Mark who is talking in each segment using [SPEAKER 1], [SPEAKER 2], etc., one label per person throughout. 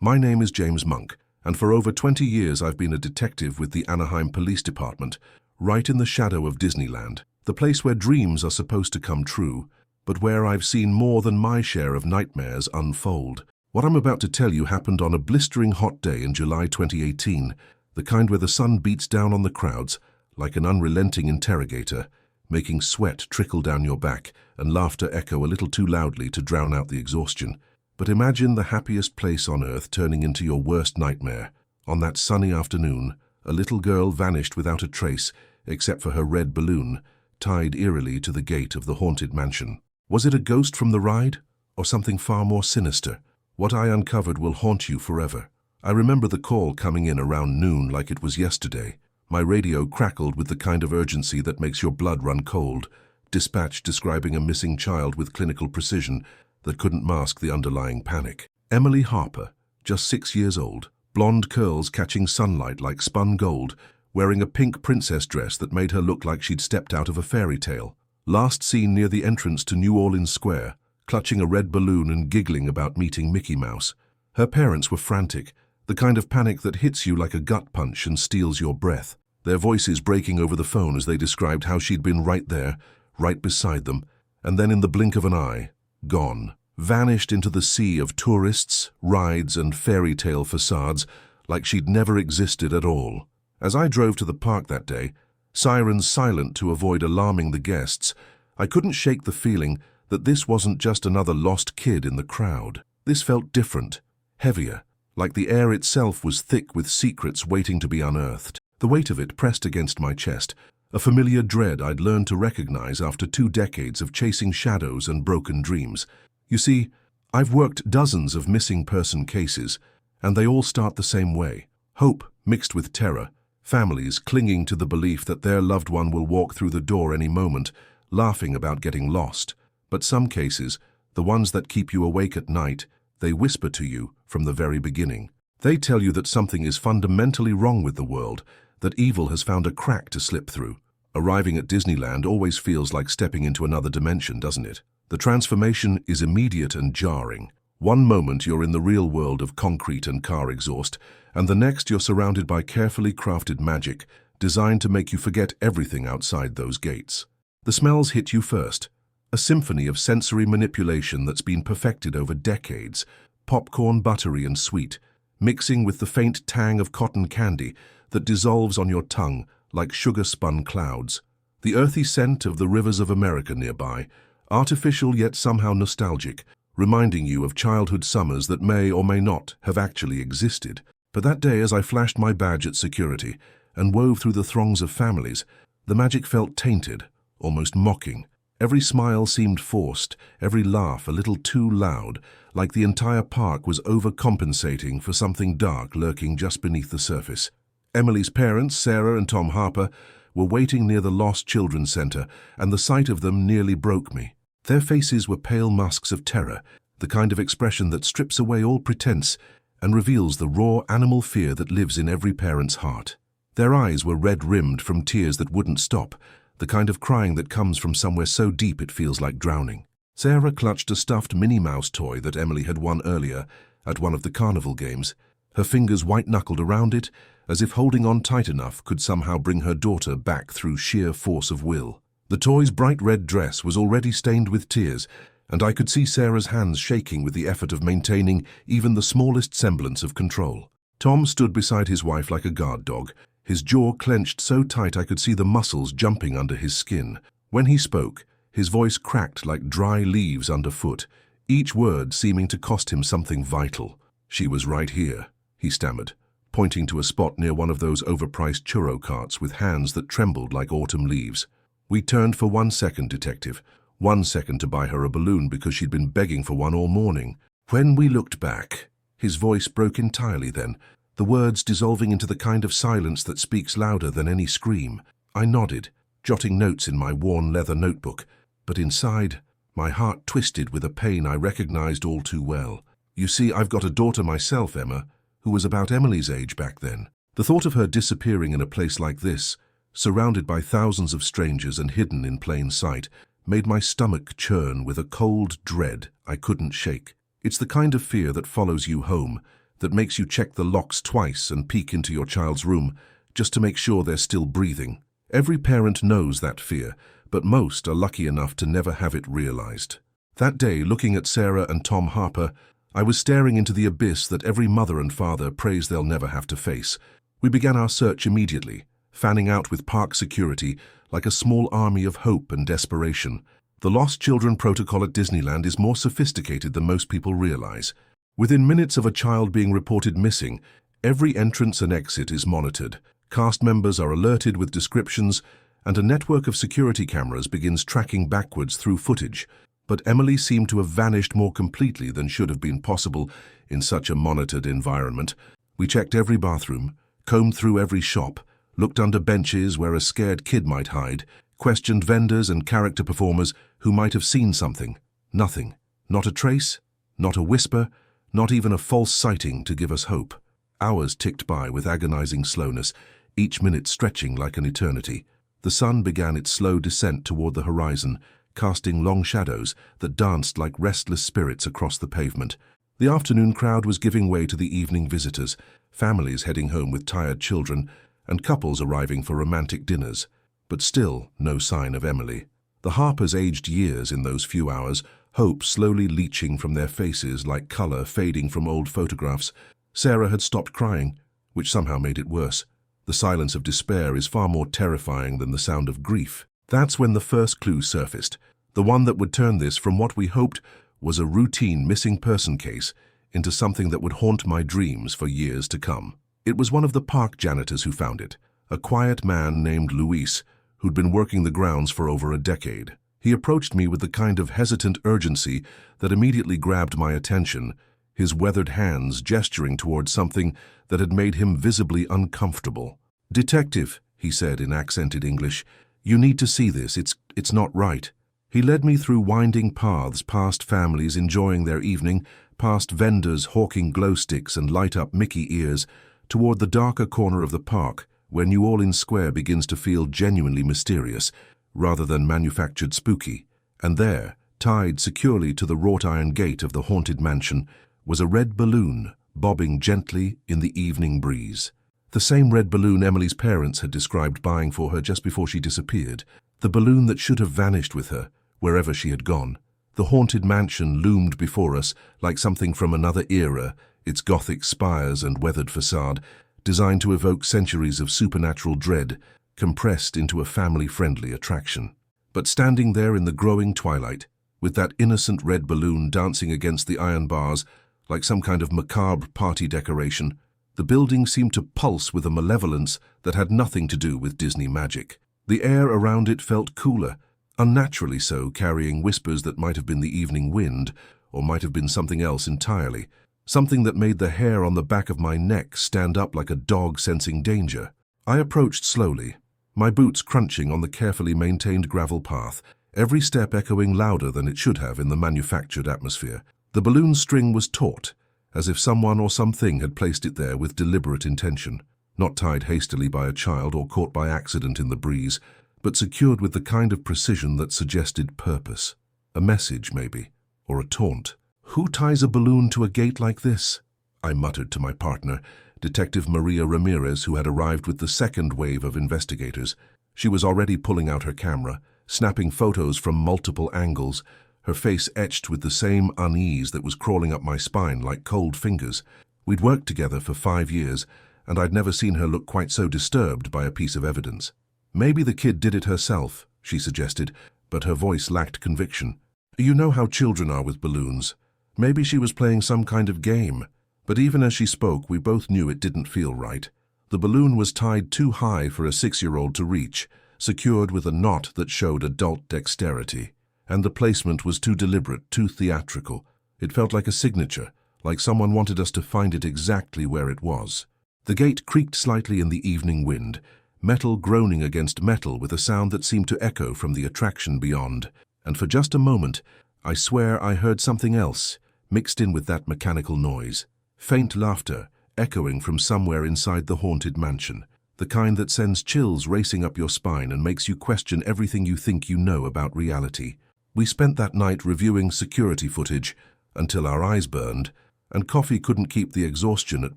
[SPEAKER 1] My name is James Monk, and for over 20 years I've been a detective with the Anaheim Police Department, right in the shadow of Disneyland, the place where dreams are supposed to come true, but where I've seen more than my share of nightmares unfold. What I'm about to tell you happened on a blistering hot day in July 2018, the kind where the sun beats down on the crowds like an unrelenting interrogator, making sweat trickle down your back and laughter echo a little too loudly to drown out the exhaustion. But imagine the happiest place on earth turning into your worst nightmare. On that sunny afternoon, a little girl vanished without a trace, except for her red balloon, tied eerily to the gate of the haunted mansion. Was it a ghost from the ride, or something far more sinister? What I uncovered will haunt you forever. I remember the call coming in around noon like it was yesterday. My radio crackled with the kind of urgency that makes your blood run cold. Dispatch describing a missing child with clinical precision that couldn't mask the underlying panic. Emily Harper, just 6 years old, blonde curls catching sunlight like spun gold, wearing a pink princess dress that made her look like she'd stepped out of a fairy tale. Last seen near the entrance to New Orleans Square, clutching a red balloon and giggling about meeting Mickey Mouse. Her parents were frantic, the kind of panic that hits you like a gut punch and steals your breath. Their voices breaking over the phone as they described how she'd been right there, right beside them, and then in the blink of an eye, gone. Vanished into the sea of tourists, rides, and fairy tale facades like she'd never existed at all. As I drove to the park that day, sirens silent to avoid alarming the guests, I couldn't shake the feeling that this wasn't just another lost kid in the crowd. This felt different, heavier, like the air itself was thick with secrets waiting to be unearthed. The weight of it pressed against my chest, a familiar dread I'd learned to recognize after 2 decades of chasing shadows and broken dreams. You see, I've worked dozens of missing person cases, and they all start the same way. Hope mixed with terror, families clinging to the belief that their loved one will walk through the door any moment, laughing about getting lost. But some cases, the ones that keep you awake at night, they whisper to you from the very beginning. They tell you that something is fundamentally wrong with the world, that evil has found a crack to slip through. Arriving at Disneyland always feels like stepping into another dimension, doesn't it? The transformation is immediate and jarring. One moment you're in the real world of concrete and car exhaust, and the next you're surrounded by carefully crafted magic, designed to make you forget everything outside those gates. The smells hit you first, a symphony of sensory manipulation that's been perfected over decades, popcorn, buttery and sweet, mixing with the faint tang of cotton candy that dissolves on your tongue like sugar-spun clouds. The earthy scent of the rivers of America nearby, artificial yet somehow nostalgic, reminding you of childhood summers that may or may not have actually existed. But that day, as I flashed my badge at security and wove through the throngs of families, the magic felt tainted, almost mocking. Every smile seemed forced, every laugh a little too loud, like the entire park was overcompensating for something dark lurking just beneath the surface. Emily's parents, Sarah and Tom Harper, were waiting near the Lost Children's Center, and the sight of them nearly broke me. Their faces were pale masks of terror, the kind of expression that strips away all pretense and reveals the raw animal fear that lives in every parent's heart. Their eyes were red-rimmed from tears that wouldn't stop, the kind of crying that comes from somewhere so deep it feels like drowning. Sarah clutched a stuffed Minnie Mouse toy that Emily had won earlier at one of the carnival games, her fingers white-knuckled around it, as if holding on tight enough could somehow bring her daughter back through sheer force of will. The toy's bright red dress was already stained with tears, and I could see Sarah's hands shaking with the effort of maintaining even the smallest semblance of control. Tom stood beside his wife like a guard dog, his jaw clenched so tight I could see the muscles jumping under his skin. When he spoke, his voice cracked like dry leaves underfoot, each word seeming to cost him something vital. "She was right here," he stammered, pointing to a spot near one of those overpriced churro carts with hands that trembled like autumn leaves. "We turned for 1 second, detective. 1 second to buy her a balloon because she'd been begging for one all morning. When we looked back..." His voice broke entirely then, the words dissolving into the kind of silence that speaks louder than any scream. I nodded, jotting notes in my worn leather notebook, but inside, my heart twisted with a pain I recognized all too well. "You see, I've got a daughter myself, Emma, who was about Emily's age back then." The thought of her disappearing in a place like this, surrounded by thousands of strangers and hidden in plain sight, made my stomach churn with a cold dread I couldn't shake. It's the kind of fear that follows you home, that makes you check the locks twice and peek into your child's room just to make sure they're still breathing. Every parent knows that fear, but most are lucky enough to never have it realized. That day, looking at Sarah and Tom Harper, I was staring into the abyss that every mother and father prays they'll never have to face. We began our search immediately, fanning out with park security like a small army of hope and desperation. The Lost Children protocol at Disneyland is more sophisticated than most people realize. Within minutes of a child being reported missing, every entrance and exit is monitored. Cast members are alerted with descriptions, and a network of security cameras begins tracking backwards through footage. But Emily seemed to have vanished more completely than should have been possible in such a monitored environment. We checked every bathroom, combed through every shop, looked under benches where a scared kid might hide, questioned vendors and character performers who might have seen something. Nothing. Not a trace, not a whisper, not even a false sighting to give us hope. Hours ticked by with agonizing slowness, each minute stretching like an eternity. The sun began its slow descent toward the horizon, casting long shadows that danced like restless spirits across the pavement. The afternoon crowd was giving way to the evening visitors, families heading home with tired children, and couples arriving for romantic dinners. But still, no sign of Emily. The Harpers aged years in those few hours, hope slowly leaching from their faces like color fading from old photographs. Sarah had stopped crying, which somehow made it worse. The silence of despair is far more terrifying than the sound of grief. That's when the first clue surfaced, the one that would turn this from what we hoped was a routine missing person case into something that would haunt my dreams for years to come. It was one of the park janitors who found it, a quiet man named Luis, who'd been working the grounds for over a decade. He approached me with the kind of hesitant urgency that immediately grabbed my attention, his weathered hands gesturing towards something that had made him visibly uncomfortable. "Detective," he said in accented English, "you need to see this. It's not right." He led me through winding paths past families enjoying their evening, past vendors hawking glow sticks and light-up Mickey ears, toward the darker corner of the park, where New Orleans Square begins to feel genuinely mysterious, rather than manufactured spooky. And there, tied securely to the wrought-iron gate of the haunted mansion, was a red balloon bobbing gently in the evening breeze. The same red balloon Emily's parents had described buying for her just before she disappeared. The balloon that should have vanished with her, wherever she had gone. The haunted mansion loomed before us like something from another era, its Gothic spires and weathered facade, designed to evoke centuries of supernatural dread, compressed into a family-friendly attraction. But standing there in the growing twilight, with that innocent red balloon dancing against the iron bars like some kind of macabre party decoration, the building seemed to pulse with a malevolence that had nothing to do with Disney magic. The air around it felt cooler, unnaturally so, carrying whispers that might have been the evening wind, or might have been something else entirely, something that made the hair on the back of my neck stand up like a dog sensing danger. I approached slowly, my boots crunching on the carefully maintained gravel path, every step echoing louder than it should have in the manufactured atmosphere. The balloon string was taut, as if someone or something had placed it there with deliberate intention, not tied hastily by a child or caught by accident in the breeze, but secured with the kind of precision that suggested purpose. A message, maybe, or a taunt. "Who ties a balloon to a gate like this?" I muttered to my partner, Detective Maria Ramirez, who had arrived with the second wave of investigators. She was already pulling out her camera, snapping photos from multiple angles, her face etched with the same unease that was crawling up my spine like cold fingers. We'd worked together for 5 years, and I'd never seen her look quite so disturbed by a piece of evidence. "Maybe the kid did it herself," she suggested, but her voice lacked conviction. "You know how children are with balloons. Maybe she was playing some kind of game." But even as she spoke, we both knew it didn't feel right. The balloon was tied too high for a 6-year-old to reach, secured with a knot that showed adult dexterity. And the placement was too deliberate, too theatrical. It felt like a signature, like someone wanted us to find it exactly where it was. The gate creaked slightly in the evening wind, metal groaning against metal with a sound that seemed to echo from the attraction beyond. And for just a moment, I swear I heard something else, mixed in with that mechanical noise. Faint laughter, echoing from somewhere inside the haunted mansion. The kind that sends chills racing up your spine and makes you question everything you think you know about reality. We spent that night reviewing security footage until our eyes burned, and coffee couldn't keep the exhaustion at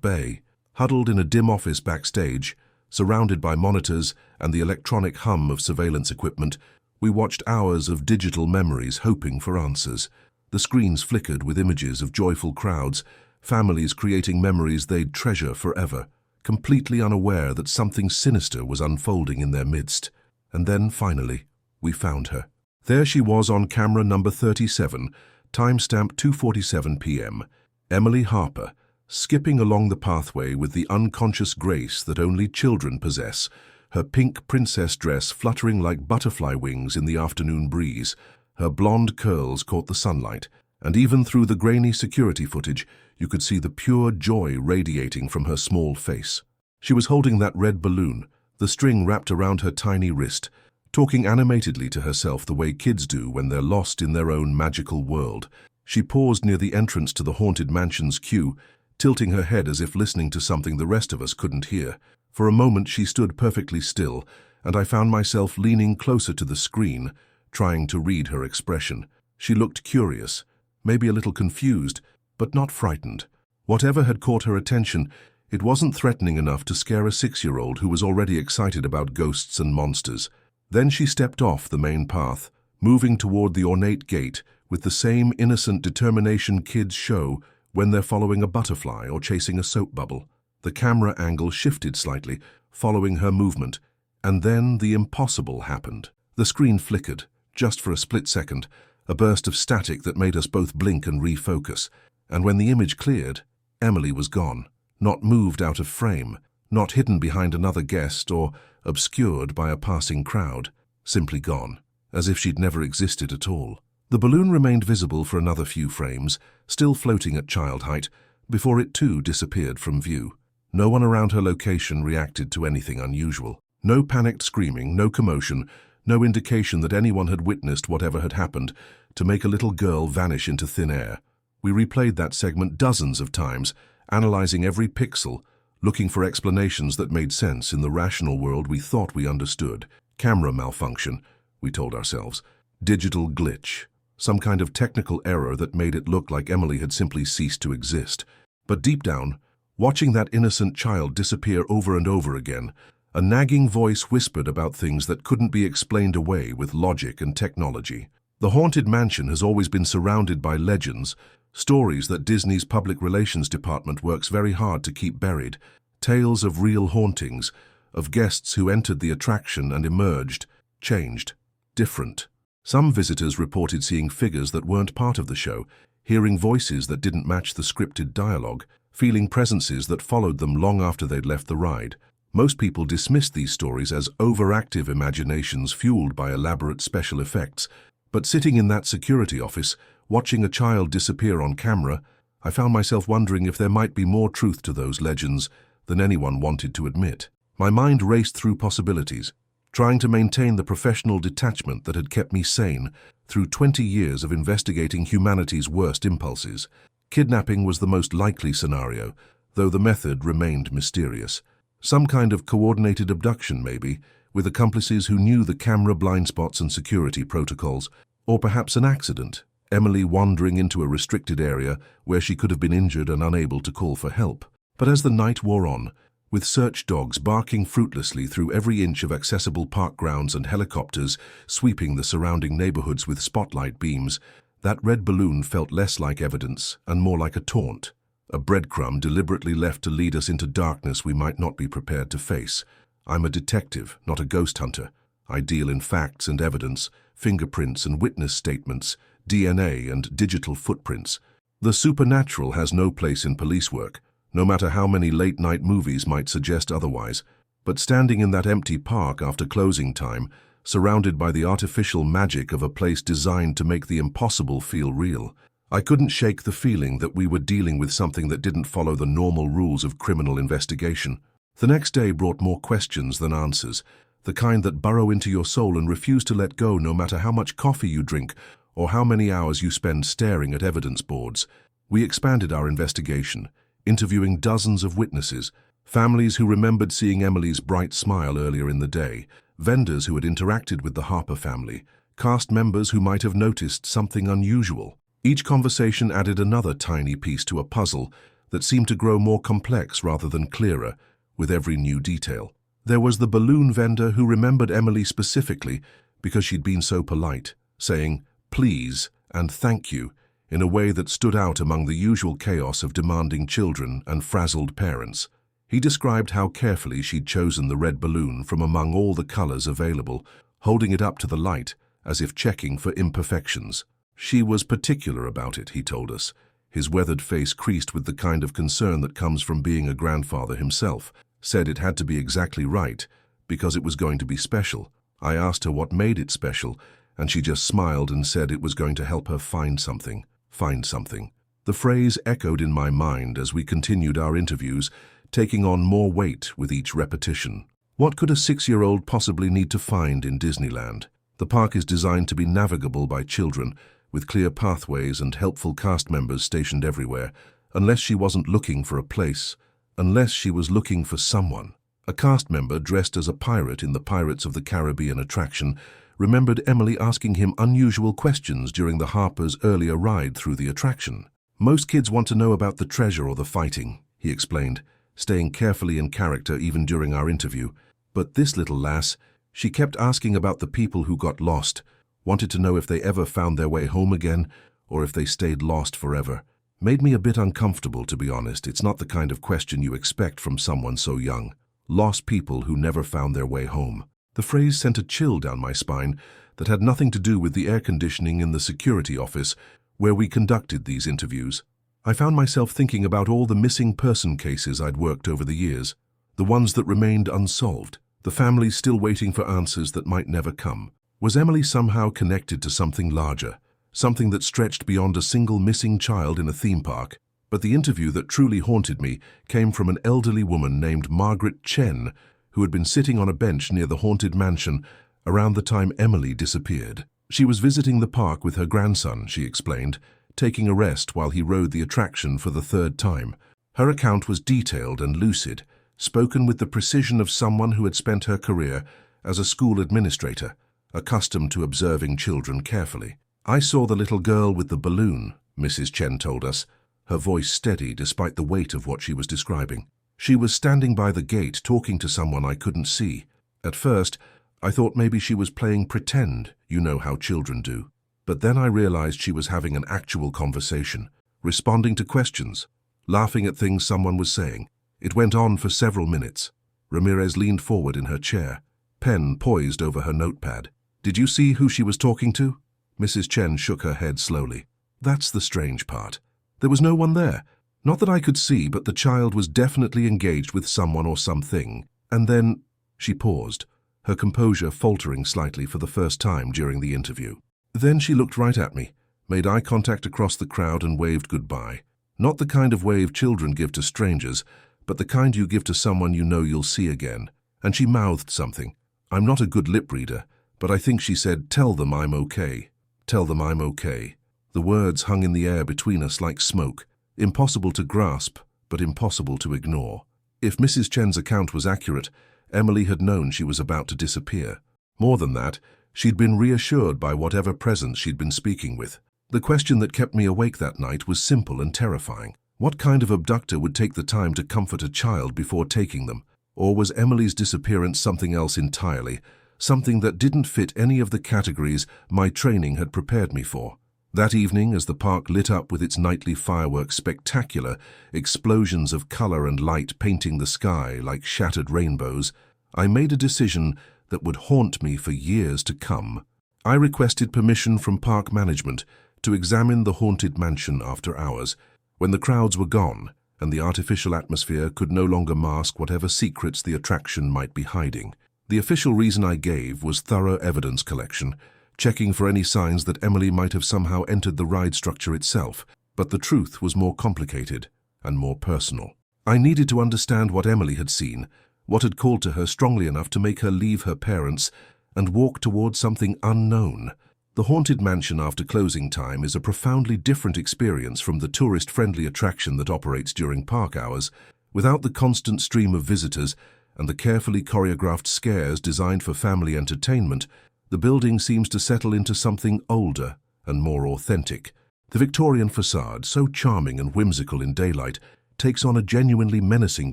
[SPEAKER 1] bay. Huddled in a dim office backstage, surrounded by monitors and the electronic hum of surveillance equipment, we watched hours of digital memories hoping for answers. The screens flickered with images of joyful crowds, families creating memories they'd treasure forever, completely unaware that something sinister was unfolding in their midst. And then, finally, we found her. There she was on camera number 37, timestamp 2:47 p.m. Emily Harper, skipping along the pathway with the unconscious grace that only children possess, her pink princess dress fluttering like butterfly wings in the afternoon breeze. Her blonde curls caught the sunlight, and even through the grainy security footage, you could see the pure joy radiating from her small face. She was holding that red balloon, the string wrapped around her tiny wrist, talking animatedly to herself the way kids do when they're lost in their own magical world. She paused near the entrance to the haunted mansion's queue, tilting her head as if listening to something the rest of us couldn't hear. For a moment she stood perfectly still, and I found myself leaning closer to the screen, trying to read her expression. She looked curious, maybe a little confused, but not frightened. Whatever had caught her attention, it wasn't threatening enough to scare a 6-year-old who was already excited about ghosts and monsters. Then she stepped off the main path, moving toward the ornate gate with the same innocent determination kids show when they're following a butterfly or chasing a soap bubble. The camera angle shifted slightly, following her movement, and then the impossible happened. The screen flickered, just for a split second, a burst of static that made us both blink and refocus. And when the image cleared, Emily was gone, not moved out of frame, not hidden behind another guest or obscured by a passing crowd, simply gone, as if she'd never existed at all. The balloon remained visible for another few frames, still floating at child height, before it too disappeared from view. No one around her location reacted to anything unusual. No panicked screaming, no commotion, no indication that anyone had witnessed whatever had happened to make a little girl vanish into thin air. We replayed that segment dozens of times, analyzing every pixel, looking for explanations that made sense in the rational world we thought we understood. Camera malfunction, we told ourselves. Digital glitch. Some kind of technical error that made it look like Emily had simply ceased to exist. But deep down, watching that innocent child disappear over and over again, a nagging voice whispered about things that couldn't be explained away with logic and technology. The haunted mansion has always been surrounded by legends, stories that Disney's public relations department works very hard to keep buried, tales of real hauntings, of guests who entered the attraction and emerged, changed, different. Some visitors reported seeing figures that weren't part of the show, hearing voices that didn't match the scripted dialogue, feeling presences that followed them long after they'd left the ride. Most people dismissed these stories as overactive imaginations fueled by elaborate special effects, but sitting in that security office, watching a child disappear on camera, I found myself wondering if there might be more truth to those legends than anyone wanted to admit. My mind raced through possibilities, trying to maintain the professional detachment that had kept me sane through 20 years of investigating humanity's worst impulses. Kidnapping was the most likely scenario, though the method remained mysterious. Some kind of coordinated abduction, maybe, with accomplices who knew the camera blind spots and security protocols, or perhaps an accident, Emily wandering into a restricted area where she could have been injured and unable to call for help. But as the night wore on, with search dogs barking fruitlessly through every inch of accessible park grounds and helicopters sweeping the surrounding neighborhoods with spotlight beams, that red balloon felt less like evidence and more like a taunt, a breadcrumb deliberately left to lead us into darkness we might not be prepared to face. I'm a detective, not a ghost hunter. I deal in facts and evidence, fingerprints and witness statements, DNA and digital footprints. The supernatural has no place in police work, no matter how many late-night movies might suggest otherwise. But standing in that empty park after closing time, surrounded by the artificial magic of a place designed to make the impossible feel real, I couldn't shake the feeling that we were dealing with something that didn't follow the normal rules of criminal investigation. The next day brought more questions than answers, the kind that burrow into your soul and refuse to let go no matter how much coffee you drink or how many hours you spend staring at evidence boards. We expanded our investigation, interviewing dozens of witnesses, families who remembered seeing Emily's bright smile earlier in the day, vendors who had interacted with the Harper family, cast members who might have noticed something unusual. Each conversation added another tiny piece to a puzzle that seemed to grow more complex rather than clearer with every new detail. There was the balloon vendor who remembered Emily specifically because she'd been so polite, saying please and thank you in a way that stood out among the usual chaos of demanding children and frazzled parents. He described how carefully she'd chosen the red balloon from among all the colors available, holding it up to the light as if checking for imperfections. She was particular about it, he told us, his weathered face creased with the kind of concern that comes from being a grandfather himself. Said it had to be exactly right because it was going to be special. I asked her what made it special, and she just smiled and said it was going to help her find something. Find something. The phrase echoed in my mind as we continued our interviews, taking on more weight with each repetition. What could a 6-year-old possibly need to find in Disneyland? The park is designed to be navigable by children, with clear pathways and helpful cast members stationed everywhere, unless she wasn't looking for a place, unless she was looking for someone. A cast member dressed as a pirate in the Pirates of the Caribbean attraction remembered Emily asking him unusual questions during the Harper's earlier ride through the attraction. Most kids want to know about the treasure or the fighting, he explained, staying carefully in character even during our interview. But this little lass, she kept asking about the people who got lost, wanted to know if they ever found their way home again or if they stayed lost forever. Made me a bit uncomfortable, to be honest. It's not the kind of question you expect from someone so young. Lost people who never found their way home. The phrase sent a chill down my spine that had nothing to do with the air conditioning in the security office where we conducted these interviews. I found myself thinking about all the missing person cases I'd worked over the years, the ones that remained unsolved, the families still waiting for answers that might never come. Was Emily somehow connected to something larger, something that stretched beyond a single missing child in a theme park? But the interview that truly haunted me came from an elderly woman named Margaret Chen, who had been sitting on a bench near the haunted mansion around the time Emily disappeared. She was visiting the park with her grandson, she explained, taking a rest while he rode the attraction for the 3rd time. Her account was detailed and lucid, spoken with the precision of someone who had spent her career as a school administrator, accustomed to observing children carefully. I saw the little girl with the balloon, Mrs. Chen told us, her voice steady despite the weight of what she was describing. She was standing by the gate talking to someone I couldn't see. At first, I thought maybe she was playing pretend, you know how children do. But then I realized she was having an actual conversation, responding to questions, laughing at things someone was saying. It went on for several minutes. Ramirez leaned forward in her chair, pen poised over her notepad. Did you see who she was talking to? Mrs. Chen shook her head slowly. That's the strange part. There was no one there. Not that I could see, but the child was definitely engaged with someone or something. And then she paused, her composure faltering slightly for the first time during the interview. Then she looked right at me, made eye contact across the crowd and waved goodbye. Not the kind of wave children give to strangers, but the kind you give to someone you know you'll see again. And she mouthed something. I'm not a good lip reader, but I think she said, "Tell them I'm okay. Tell them I'm okay." The words hung in the air between us like smoke, impossible to grasp, but impossible to ignore. If Mrs. Chen's account was accurate, Emily had known she was about to disappear. More than that, she'd been reassured by whatever presence she'd been speaking with. The question that kept me awake that night was simple and terrifying. What kind of abductor would take the time to comfort a child before taking them? Or was Emily's disappearance something else entirely, something that didn't fit any of the categories my training had prepared me for? That evening, as the park lit up with its nightly fireworks spectacular, explosions of color and light painting the sky like shattered rainbows, I made a decision that would haunt me for years to come. I requested permission from park management to examine the haunted mansion after hours, when the crowds were gone and the artificial atmosphere could no longer mask whatever secrets the attraction might be hiding. The official reason I gave was thorough evidence collection, checking for any signs that Emily might have somehow entered the ride structure itself, but the truth was more complicated and more personal. I needed to understand what Emily had seen, what had called to her strongly enough to make her leave her parents and walk towards something unknown. The haunted mansion after closing time is a profoundly different experience from the tourist-friendly attraction that operates during park hours. Without the constant stream of visitors and the carefully choreographed scares designed for family entertainment, the building seems to settle into something older and more authentic, The Victorian facade, so charming and whimsical in daylight, takes on a genuinely menacing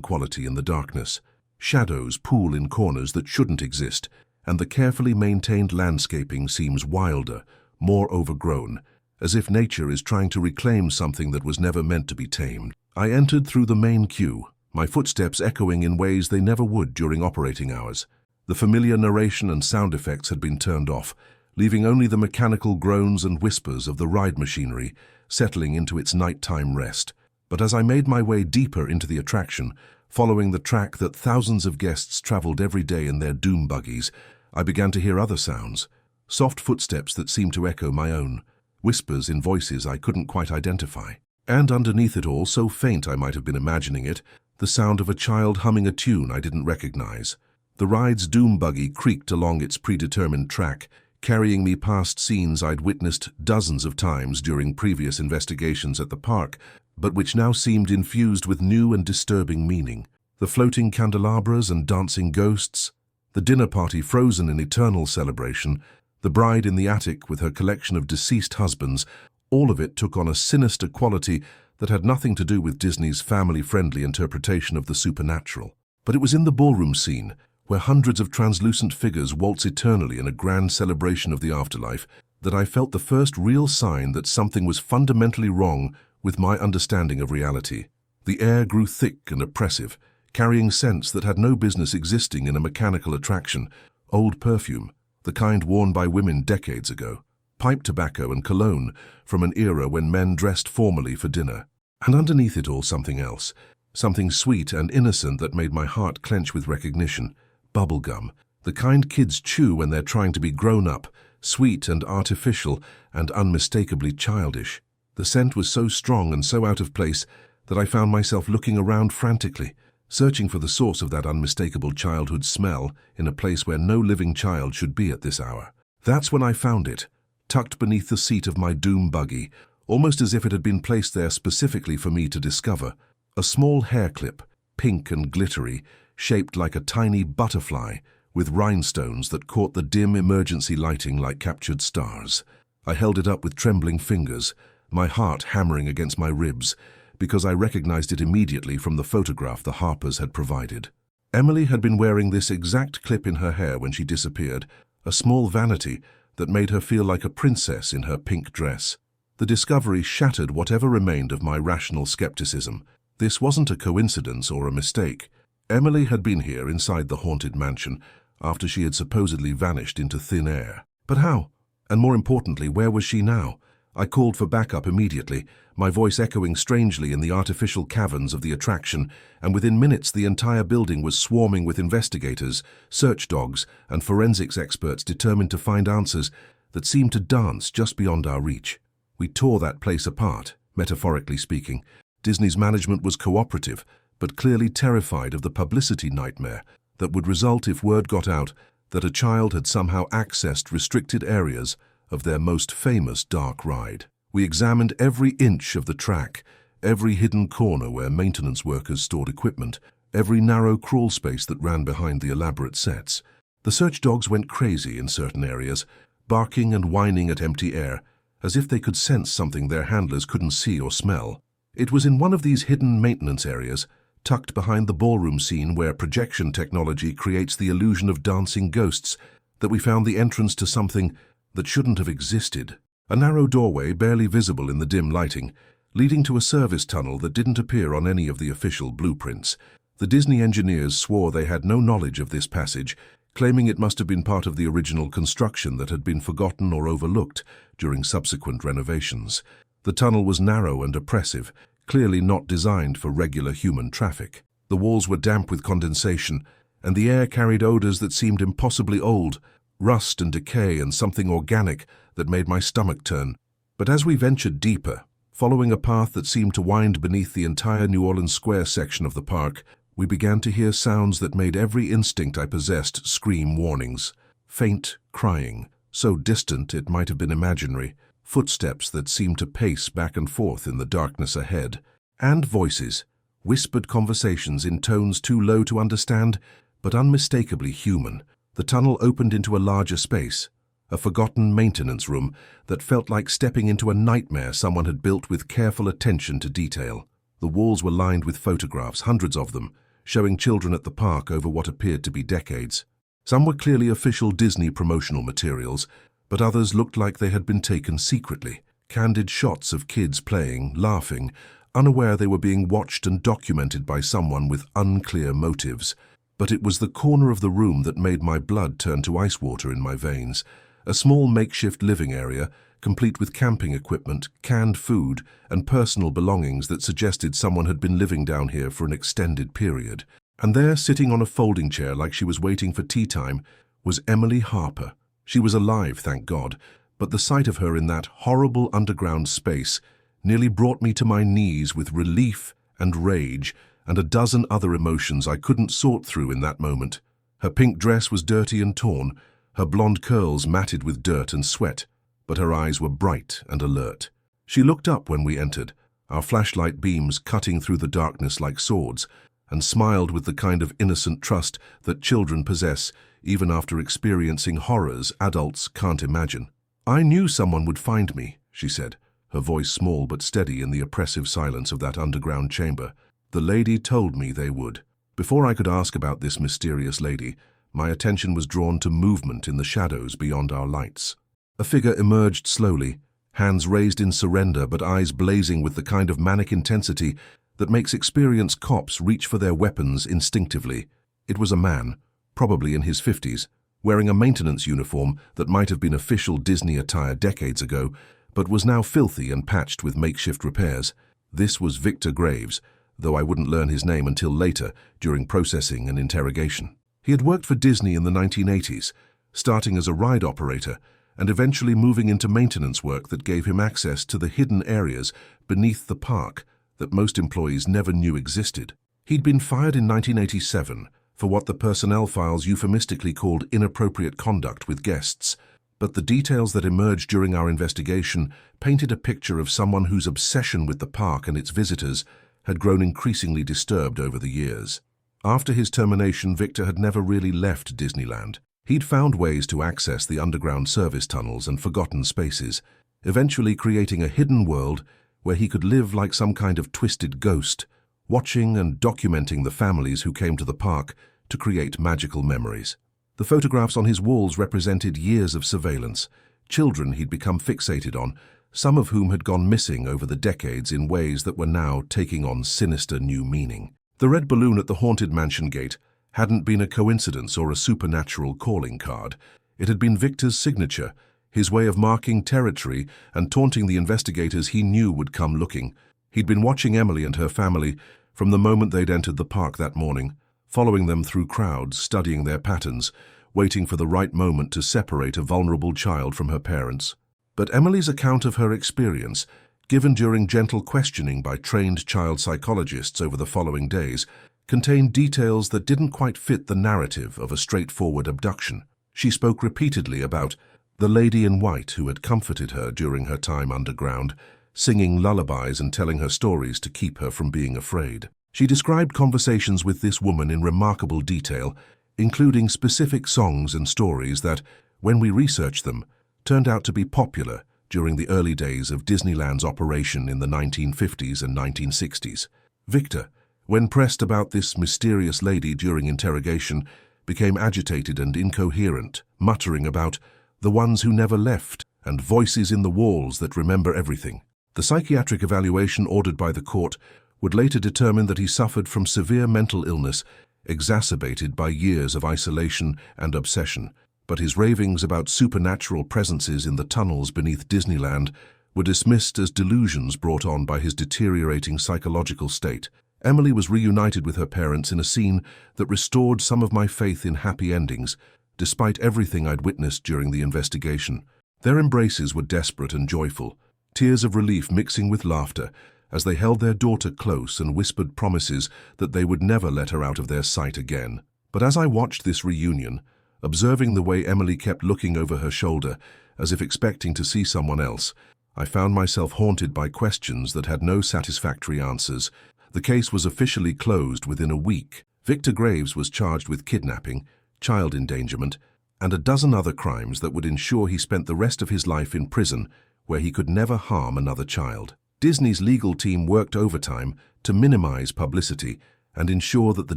[SPEAKER 1] quality in the darkness. Shadows pool in corners that shouldn't exist, and the carefully maintained landscaping seems wilder, more overgrown, as if nature is trying to reclaim something that was never meant to be tamed. I entered through the main queue, my footsteps echoing in ways they never would during operating hours. The familiar narration and sound effects had been turned off, leaving only the mechanical groans and whispers of the ride machinery settling into its nighttime rest. But as I made my way deeper into the attraction, following the track that thousands of guests traveled every day in their doom buggies, I began to hear other sounds, soft footsteps that seemed to echo my own, whispers in voices I couldn't quite identify. And underneath it all, so faint I might have been imagining it, the sound of a child humming a tune I didn't recognize. The ride's doom buggy creaked along its predetermined track, carrying me past scenes I'd witnessed dozens of times during previous investigations at the park, but which now seemed infused with new and disturbing meaning. The floating candelabras and dancing ghosts, the dinner party frozen in eternal celebration, the bride in the attic with her collection of deceased husbands, all of it took on a sinister quality that had nothing to do with Disney's family-friendly interpretation of the supernatural. But it was in the ballroom scene, where hundreds of translucent figures waltz eternally in a grand celebration of the afterlife, that I felt the first real sign that something was fundamentally wrong with my understanding of reality. The air grew thick and oppressive, carrying scents that had no business existing in a mechanical attraction: old perfume, the kind worn by women decades ago, pipe tobacco and cologne from an era when men dressed formally for dinner. And underneath it all, something else, something sweet and innocent that made my heart clench with recognition: bubblegum, the kind kids chew when they're trying to be grown up, sweet and artificial and unmistakably childish. The scent was so strong and so out of place that I found myself looking around frantically, searching for the source of that unmistakable childhood smell in a place where no living child should be at this hour. That's when I found it, tucked beneath the seat of my doom buggy, almost as if it had been placed there specifically for me to discover. A small hair clip, pink and glittery, shaped like a tiny butterfly, with rhinestones that caught the dim emergency lighting like captured stars. I held it up with trembling fingers, my heart hammering against my ribs, because I recognized it immediately from the photograph the Harpers had provided. Emily had been wearing this exact clip in her hair when she disappeared, a small vanity that made her feel like a princess in her pink dress. The discovery shattered whatever remained of my rational skepticism. This wasn't a coincidence or a mistake. Emily had been here inside the haunted mansion after she had supposedly vanished into thin air. But how? And more importantly, where was she now? I called for backup immediately, my voice echoing strangely in the artificial caverns of the attraction, and within minutes the entire building was swarming with investigators, search dogs, and forensics experts determined to find answers that seemed to dance just beyond our reach. We tore that place apart, metaphorically speaking. Disney's management was cooperative, but clearly terrified of the publicity nightmare that would result if word got out that a child had somehow accessed restricted areas of their most famous dark ride. We examined every inch of the track, every hidden corner where maintenance workers stored equipment, every narrow crawl space that ran behind the elaborate sets. The search dogs went crazy in certain areas, barking and whining at empty air, as if they could sense something their handlers couldn't see or smell. It was in one of these hidden maintenance areas, tucked behind the ballroom scene where projection technology creates the illusion of dancing ghosts, that we found the entrance to something that shouldn't have existed. A narrow doorway, barely visible in the dim lighting, leading to a service tunnel that didn't appear on any of the official blueprints. The Disney engineers swore they had no knowledge of this passage, claiming it must have been part of the original construction that had been forgotten or overlooked during subsequent renovations. The tunnel was narrow and oppressive, clearly not designed for regular human traffic. The walls were damp with condensation, and the air carried odors that seemed impossibly old, rust and decay and something organic that made my stomach turn. But as we ventured deeper, following a path that seemed to wind beneath the entire New Orleans Square section of the park, we began to hear sounds that made every instinct I possessed scream warnings. Faint crying, so distant it might have been imaginary, footsteps that seemed to pace back and forth in the darkness ahead, and voices, whispered conversations in tones too low to understand, but unmistakably human. The tunnel opened into a larger space, a forgotten maintenance room that felt like stepping into a nightmare someone had built with careful attention to detail. The walls were lined with photographs, hundreds of them, showing children at the park over what appeared to be decades. Some were clearly official Disney promotional materials, but others looked like they had been taken secretly. Candid shots of kids playing, laughing, unaware they were being watched and documented by someone with unclear motives. But it was the corner of the room that made my blood turn to ice water in my veins. A small makeshift living area, complete with camping equipment, canned food, and personal belongings that suggested someone had been living down here for an extended period. And there, sitting on a folding chair like she was waiting for tea time, was Emily Harper. She was alive, thank God, but the sight of her in that horrible underground space nearly brought me to my knees with relief and rage and a dozen other emotions I couldn't sort through in that moment. Her pink dress was dirty and torn, her blonde curls matted with dirt and sweat, but her eyes were bright and alert. She looked up when we entered, our flashlight beams cutting through the darkness like swords, and smiled with the kind of innocent trust that children possess even after experiencing horrors adults can't imagine. "I knew someone would find me," she said, her voice small but steady in the oppressive silence of that underground chamber. "The lady told me they would." Before I could ask about this mysterious lady, my attention was drawn to movement in the shadows beyond our lights. A figure emerged slowly, hands raised in surrender but eyes blazing with the kind of manic intensity that makes experienced cops reach for their weapons instinctively. It was a man, probably in his 50s, wearing a maintenance uniform that might have been official Disney attire decades ago, but was now filthy and patched with makeshift repairs. This was Victor Graves, though I wouldn't learn his name until later, during processing and interrogation. He had worked for Disney in the 1980s, starting as a ride operator, and eventually moving into maintenance work that gave him access to the hidden areas beneath the park that most employees never knew existed. He'd been fired in 1987 for what the personnel files euphemistically called inappropriate conduct with guests, but the details that emerged during our investigation painted a picture of someone whose obsession with the park and its visitors had grown increasingly disturbed over the years. After his termination, Victor had never really left Disneyland. He'd found ways to access the underground service tunnels and forgotten spaces, eventually creating a hidden world where he could live like some kind of twisted ghost, watching and documenting the families who came to the park to create magical memories. The photographs on his walls represented years of surveillance, children he'd become fixated on, some of whom had gone missing over the decades in ways that were now taking on sinister new meaning. The red balloon at the haunted mansion gate hadn't been a coincidence or a supernatural calling card. It had been Victor's signature, his way of marking territory and taunting the investigators he knew would come looking. He'd been watching Emily and her family from the moment they'd entered the park that morning, following them through crowds, studying their patterns, waiting for the right moment to separate a vulnerable child from her parents. But Emily's account of her experience, given during gentle questioning by trained child psychologists over the following days, contained details that didn't quite fit the narrative of a straightforward abduction. She spoke repeatedly about the lady in white who had comforted her during her time underground, singing lullabies and telling her stories to keep her from being afraid. She described conversations with this woman in remarkable detail, including specific songs and stories that, when we researched them, turned out to be popular during the early days of Disneyland's operation in the 1950s and 1960s. Victor, when pressed about this mysterious lady during interrogation, became agitated and incoherent, muttering about the ones who never left and voices in the walls that remember everything. The psychiatric evaluation ordered by the court would later determine that he suffered from severe mental illness exacerbated by years of isolation and obsession, but his ravings about supernatural presences in the tunnels beneath Disneyland were dismissed as delusions brought on by his deteriorating psychological state. Emily was reunited with her parents in a scene that restored some of my faith in happy endings, despite everything I'd witnessed during the investigation. Their embraces were desperate and joyful, tears of relief mixing with laughter, as they held their daughter close and whispered promises that they would never let her out of their sight again. But as I watched this reunion, observing the way Emily kept looking over her shoulder, as if expecting to see someone else, I found myself haunted by questions that had no satisfactory answers. The case was officially closed within a week. Victor Graves was charged with kidnapping, child endangerment, and a dozen other crimes that would ensure he spent the rest of his life in prison where he could never harm another child. Disney's legal team worked overtime to minimize publicity and ensure that the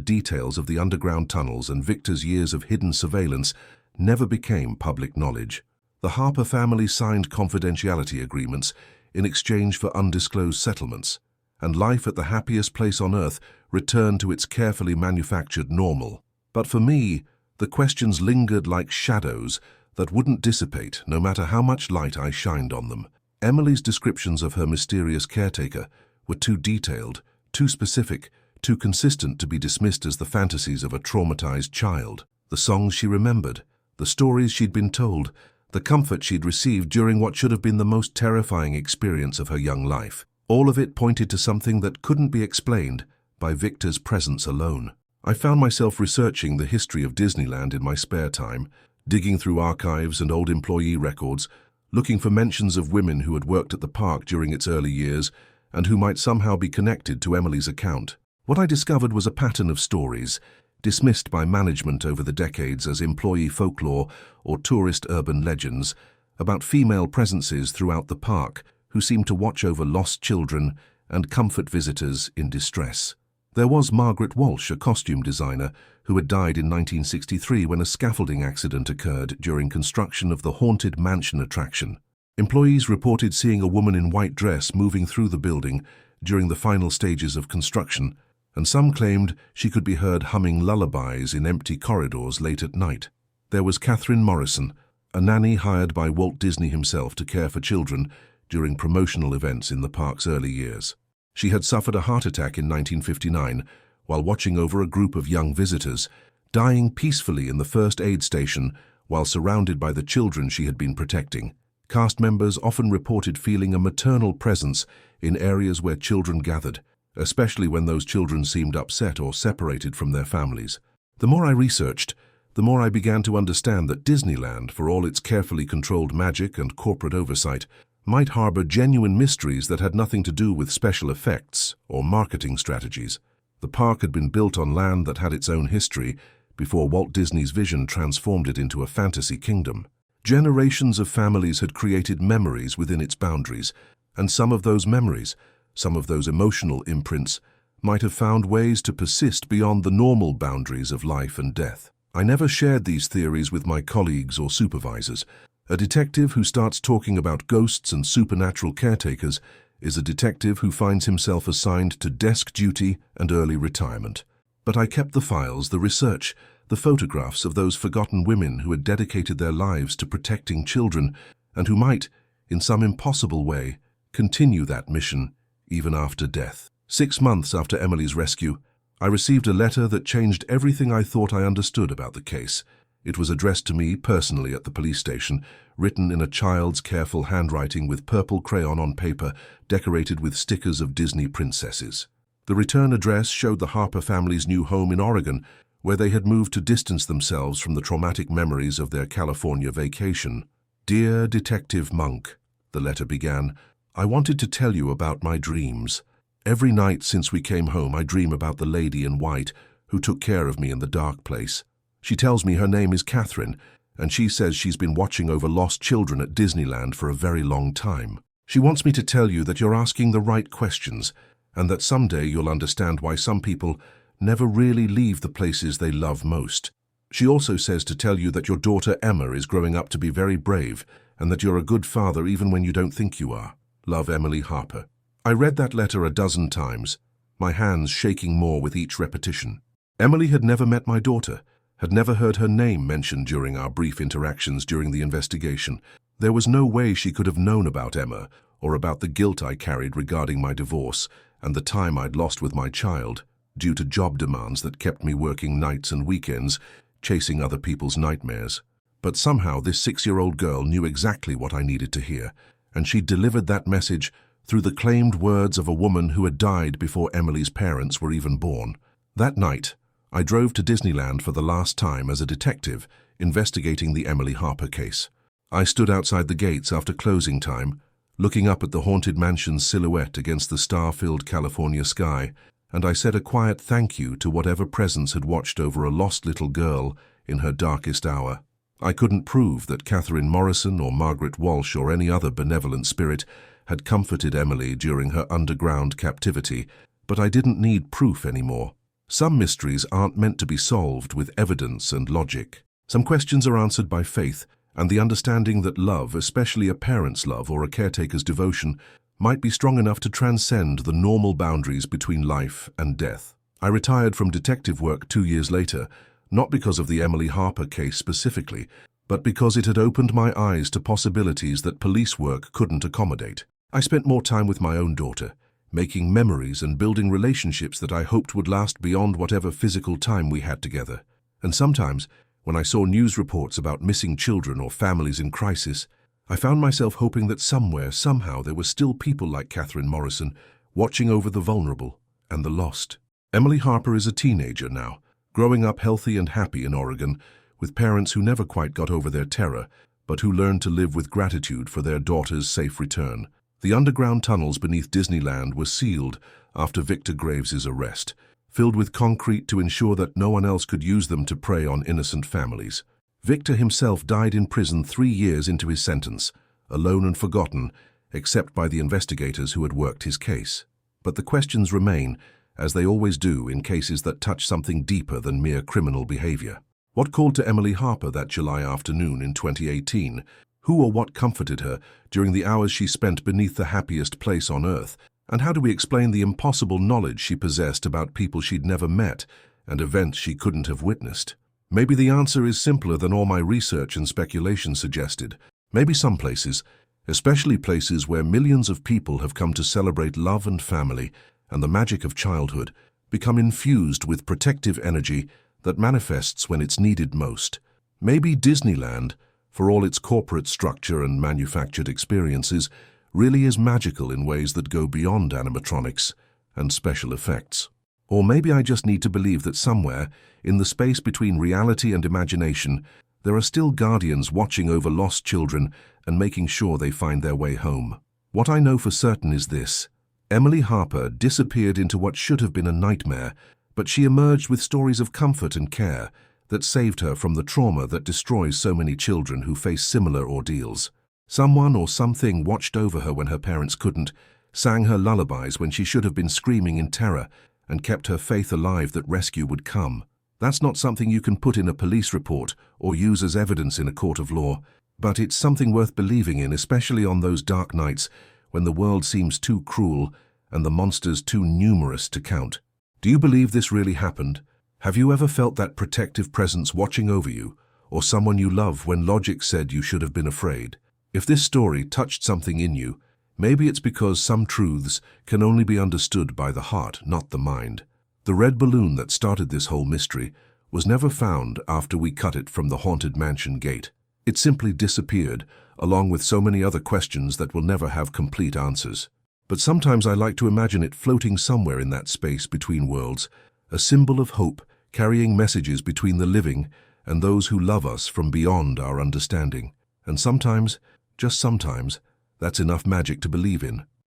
[SPEAKER 1] details of the underground tunnels and Victor's years of hidden surveillance never became public knowledge. The Harper family signed confidentiality agreements in exchange for undisclosed settlements, and life at the happiest place on earth returned to its carefully manufactured normal. But for me, the questions lingered like shadows that wouldn't dissipate no matter how much light I shined on them. Emily's descriptions of her mysterious caretaker were too detailed, too specific, too consistent to be dismissed as the fantasies of a traumatized child. The songs she remembered, the stories she'd been told, the comfort she'd received during what should have been the most terrifying experience of her young life. All of it pointed to something that couldn't be explained by Victor's presence alone. I found myself researching the history of Disneyland in my spare time, digging through archives and old employee records, looking for mentions of women who had worked at the park during its early years and who might somehow be connected to Emily's account. What I discovered was a pattern of stories, dismissed by management over the decades as employee folklore or tourist urban legends, about female presences throughout the park who seemed to watch over lost children and comfort visitors in distress. There was Margaret Walsh, a costume designer, who had died in 1963 when a scaffolding accident occurred during construction of the Haunted Mansion attraction. Employees reported seeing a woman in white dress moving through the building during the final stages of construction, and some claimed she could be heard humming lullabies in empty corridors late at night. There was Catherine Morrison, a nanny hired by Walt Disney himself to care for children during promotional events in the park's early years. She had suffered a heart attack in 1959 while watching over a group of young visitors, dying peacefully in the first aid station while surrounded by the children she had been protecting. Cast members often reported feeling a maternal presence in areas where children gathered, especially when those children seemed upset or separated from their families. The more I researched, the more I began to understand that Disneyland, for all its carefully controlled magic and corporate oversight, might harbor genuine mysteries that had nothing to do with special effects or marketing strategies. The park had been built on land that had its own history before Walt Disney's vision transformed it into a fantasy kingdom. Generations of families had created memories within its boundaries, and some of those memories, some of those emotional imprints, might have found ways to persist beyond the normal boundaries of life and death. I never shared these theories with my colleagues or supervisors. A detective who starts talking about ghosts and supernatural caretakers is a detective who finds himself assigned to desk duty and early retirement. But I kept the files, the research, the photographs of those forgotten women who had dedicated their lives to protecting children and who might, in some impossible way, continue that mission even after death. 6 months after Emily's rescue, I received a letter that changed everything I thought I understood about the case. It was addressed to me personally at the police station, written in a child's careful handwriting with purple crayon on paper decorated with stickers of Disney princesses. The return address showed the Harper family's new home in Oregon, where they had moved to distance themselves from the traumatic memories of their California vacation. "Dear Detective Monk," the letter began, "I wanted to tell you about my dreams. Every night since we came home, I dream about the lady in white who took care of me in the dark place. She tells me her name is Catherine, and she says she's been watching over lost children at Disneyland for a very long time. She wants me to tell you that you're asking the right questions, and that someday you'll understand why some people never really leave the places they love most. She also says to tell you that your daughter Emma is growing up to be very brave, and that you're a good father even when you don't think you are. Love, Emily Harper." I read that letter a dozen times, my hands shaking more with each repetition. Emily had never met my daughter, had never heard her name mentioned during our brief interactions during the investigation. There was no way she could have known about Emma or about the guilt I carried regarding my divorce and the time I'd lost with my child due to job demands that kept me working nights and weekends, chasing other people's nightmares. But somehow this 6-year-old girl knew exactly what I needed to hear, and she delivered that message through the claimed words of a woman who had died before Emily's parents were even born. That night, I drove to Disneyland for the last time as a detective investigating the Emily Harper case. I stood outside the gates after closing time, looking up at the Haunted Mansion's silhouette against the star-filled California sky, and I said a quiet thank you to whatever presence had watched over a lost little girl in her darkest hour. I couldn't prove that Catherine Morrison or Margaret Walsh or any other benevolent spirit had comforted Emily during her underground captivity, but I didn't need proof anymore. Some mysteries aren't meant to be solved with evidence and logic. Some questions are answered by faith and the understanding that love, especially a parent's love or a caretaker's devotion, might be strong enough to transcend the normal boundaries between life and death. I retired from detective work 2 years later, not because of the Emily Harper case specifically, but because it had opened my eyes to possibilities that police work couldn't accommodate. I spent more time with my own daughter, making memories and building relationships that I hoped would last beyond whatever physical time we had together. And sometimes, when I saw news reports about missing children or families in crisis, I found myself hoping that somewhere, somehow, there were still people like Catherine Morrison watching over the vulnerable and the lost. Emily Harper is a teenager now, growing up healthy and happy in Oregon, with parents who never quite got over their terror, but who learned to live with gratitude for their daughter's safe return. The underground tunnels beneath Disneyland were sealed after Victor Graves's arrest, filled with concrete to ensure that no one else could use them to prey on innocent families. Victor himself died in prison 3 years into his sentence, alone and forgotten, except by the investigators who had worked his case. But the questions remain, as they always do in cases that touch something deeper than mere criminal behavior. What called to Emily Harper that July afternoon in 2018? Who or what comforted her during the hours she spent beneath the happiest place on earth? And how do we explain the impossible knowledge she possessed about people she'd never met and events she couldn't have witnessed? Maybe the answer is simpler than all my research and speculation suggested. Maybe some places, especially places where millions of people have come to celebrate love and family and the magic of childhood, become infused with protective energy that manifests when it's needed most. Maybe Disneyland, for all its corporate structure and manufactured experiences, really is magical in ways that go beyond animatronics and special effects. Or maybe I just need to believe that somewhere, in the space between reality and imagination, there are still guardians watching over lost children and making sure they find their way home. What I know for certain is this: Emily Harper disappeared into what should have been a nightmare, but she emerged with stories of comfort and care that saved her from the trauma that destroys so many children who face similar ordeals. Someone or something watched over her when her parents couldn't, sang her lullabies when she should have been screaming in terror, and kept her faith alive that rescue would come. That's not something you can put in a police report or use as evidence in a court of law, but it's something worth believing in, especially on those dark nights when the world seems too cruel and the monsters too numerous to count. Do you believe this really happened? Have you ever felt that protective presence watching over you, or someone you love when logic said you should have been afraid? If this story touched something in you, maybe it's because some truths can only be understood by the heart, not the mind. The red balloon that started this whole mystery was never found after we cut it from the haunted mansion gate. It simply disappeared, along with so many other questions that will never have complete answers. But sometimes I like to imagine it floating somewhere in that space between worlds, a symbol of hope, carrying messages between the living and those who love us from beyond our understanding. And sometimes, just sometimes, that's enough magic to believe in.